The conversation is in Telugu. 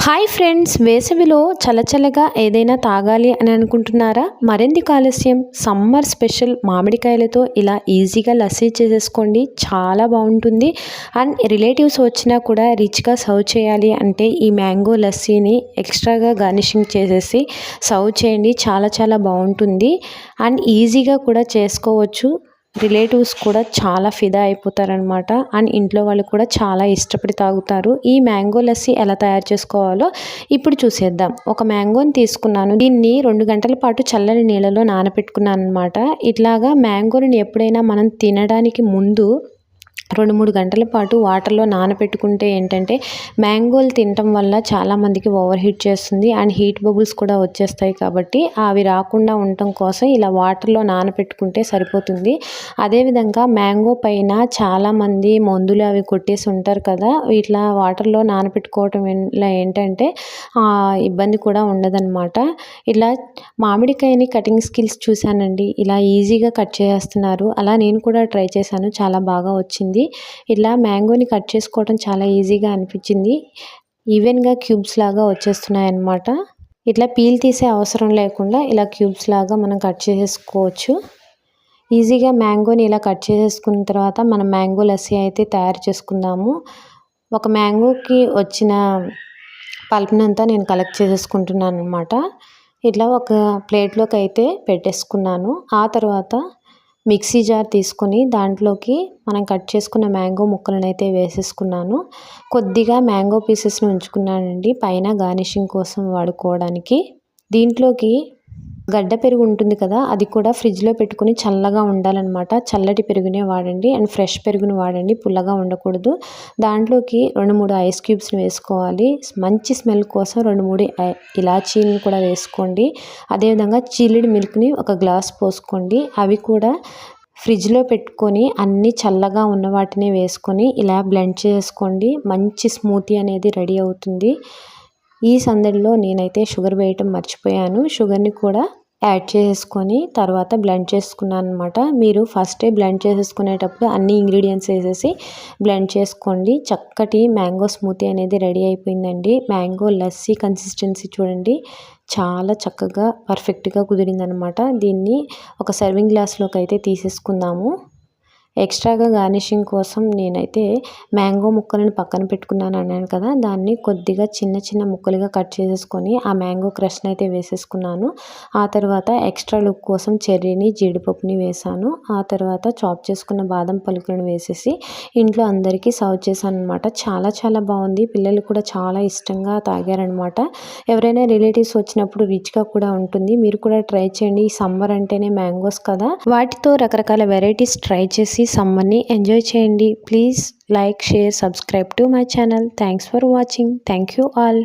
హాయ్ ఫ్రెండ్స్, వేసవిలో చల్లచల్లగా ఏదైనా తాగాలి అని అనుకుంటున్నారా? మరెందుకు ఆలస్యం? సమ్మర్ స్పెషల్ మామిడికాయలతో ఇలా ఈజీగా లస్సీ చేసేసుకోండి. చాలా బాగుంటుంది. అండ్ రిలేటివ్స్ వచ్చినా కూడా రిచ్గా సర్వ్ చేయాలి అంటే ఈ మ్యాంగో లస్సీని ఎక్స్ట్రాగా గార్నిషింగ్ చేసేసి సర్వ్ చేయండి. చాలా చాలా బాగుంటుంది అండ్ ఈజీగా కూడా చేసుకోవచ్చు. రిలేటివ్స్ కూడా చాలా ఫిదా అయిపోతారనమాట. అండ్ ఇంట్లో వాళ్ళు కూడా చాలా ఇష్టపడి తాగుతారు. ఈ మ్యాంగో లస్సీ ఎలా తయారు చేసుకోవాలో ఇప్పుడు చూసేద్దాం. ఒక మ్యాంగోని తీసుకున్నాను. దీన్ని 2 గంటల పాటు చల్లని నీళ్ళలో నానబెట్టుకున్నాను అనమాట. ఇట్లాగా మ్యాంగోని ఎప్పుడైనా మనం తినడానికి ముందు 2-3 గంటల పాటు వాటర్లో నానబెట్టుకుంటే ఏంటంటే మ్యాంగోలు తినటం వల్ల చాలామందికి ఓవర్ హీట్ చేస్తుంది అండ్ హీట్ బబుల్స్ కూడా వచ్చేస్తాయి. కాబట్టి అవి రాకుండా ఉండటం కోసం ఇలా వాటర్లో నానబెట్టుకుంటే సరిపోతుంది. అదేవిధంగా మ్యాంగో పైన చాలామంది మందులు అవి కొట్టేసి ఉంటారు కదా. ఇట్లా వాటర్లో నానబెట్టుకోవటం వల్ల ఏంటంటే ఇబ్బంది కూడా ఉండదన్నమాట. ఇలా మామిడికాయని కటింగ్ స్కిల్స్ చూశానండి. ఇలా ఈజీగా కట్ చేస్తున్నారు. అలా నేను కూడా ట్రై చేశాను. చాలా బాగా వచ్చింది. ఇలా మ్యాంగోని కట్ చేసుకోవడం చాలా ఈజీగా అనిపించింది. ఈవెన్గా క్యూబ్స్ లాగా వచ్చేస్తున్నాయి అన్నమాట. ఇట్లా పీల్ తీసే అవసరం లేకుండా ఇలా క్యూబ్స్ లాగా మనం కట్ చేసేసుకోవచ్చు. ఈజీగా మ్యాంగోని ఇలా కట్ చేసేసుకున్న తర్వాత మనం మ్యాంగో లస్సీ అయితే తయారు చేసుకుందాము. ఒక మ్యాంగోకి వచ్చిన పల్ప్నంతా నేను కలెక్ట్ చేసేసుకుంటున్నాను అనమాట. ఇట్లా ఒక ప్లేట్లోకి అయితే పెట్టేసుకున్నాను. ఆ తర్వాత మిక్సీ జార్ తీసుకొని దాంట్లోకి మనం కట్ చేసుకున్న మ్యాంగో ముక్కలను అయితే వేసేసుకున్నాను. కొద్దిగా మ్యాంగో పీసెస్ని ఉంచుకున్నానండి పైన గార్నిషింగ్ కోసం వాడుకోవడానికి. దీంట్లోకి గడ్డ పెరుగు ఉంటుంది కదా, అది కూడా ఫ్రిడ్జ్లో పెట్టుకుని చల్లగా ఉండాలన్నమాట. చల్లటి పెరుగునే వాడండి అండ్ ఫ్రెష్ పెరుగుని వాడండి, పుల్లగా ఉండకూడదు. దాంట్లోకి 2-3 ఐస్ క్యూబ్స్ని వేసుకోవాలి. మంచి స్మెల్ కోసం 2-3 ఇలాచీలను కూడా వేసుకోండి. అదేవిధంగా చిల్లుడి మిల్క్ని ఒక గ్లాస్ పోసుకోండి. అవి కూడా ఫ్రిడ్జ్లో పెట్టుకొని అన్నీ చల్లగా ఉన్న వాటిని వేసుకొని ఇలా బ్లెండ్ చేసుకోండి. మంచి స్మూతీ అనేది రెడీ అవుతుంది. ఈ సందడిలో నేనైతే షుగర్ వేయటం మర్చిపోయాను. షుగర్ని కూడా యాడ్ చేసుకొని తర్వాత బ్లెండ్ చేసుకున్నాను అనమాట. మీరు ఫస్టే బ్లెండ్ చేసేసుకునేటప్పుడు అన్ని ఇంగ్రీడియంట్స్ వేసేసి బ్లెండ్ చేసుకోండి. చక్కటి మ్యాంగో స్మూతీ అనేది రెడీ అయిపోయిందండి. మ్యాంగో లస్సీ కన్సిస్టెన్సీ చూడండి, చాలా చక్కగా పర్ఫెక్ట్గా కుదిరిందనమాట. దీన్ని ఒక సర్వింగ్ గ్లాస్లోకి అయితే తీసేసుకుందాము. ఎక్స్ట్రాగా గార్నిషింగ్ కోసం నేనైతే మ్యాంగో ముక్కలను పక్కన పెట్టుకున్నాను అన్నాను కదా, దాన్ని కొద్దిగా చిన్న చిన్న ముక్కలుగా కట్ చేసేసుకొని ఆ మ్యాంగో క్రష్ని అయితే వేసేసుకున్నాను. ఆ తర్వాత ఎక్స్ట్రా లుక్ కోసం చెర్రీని, జీడిపప్పుని వేసాను. ఆ తర్వాత చాప్ చేసుకున్న బాదం పలుకులను వేసేసి ఇంట్లో అందరికీ సర్వ్ చేశాను అనమాట. చాలా చాలా బాగుంది. పిల్లలు కూడా చాలా ఇష్టంగా తాగారనమాట. ఎవరైనా రిలేటివ్స్ వచ్చినప్పుడు రిచ్గా కూడా ఉంటుంది. మీరు కూడా ట్రై చేయండి. ఈ సమ్మర్ అంటేనే మ్యాంగోస్ కదా, వాటితో రకరకాల వెరైటీస్ ట్రై చేసి సమ్మర్ని ఎంజాయ్ చేయండి. Please like, share, subscribe to my channel. Thanks for watching. Thank you all.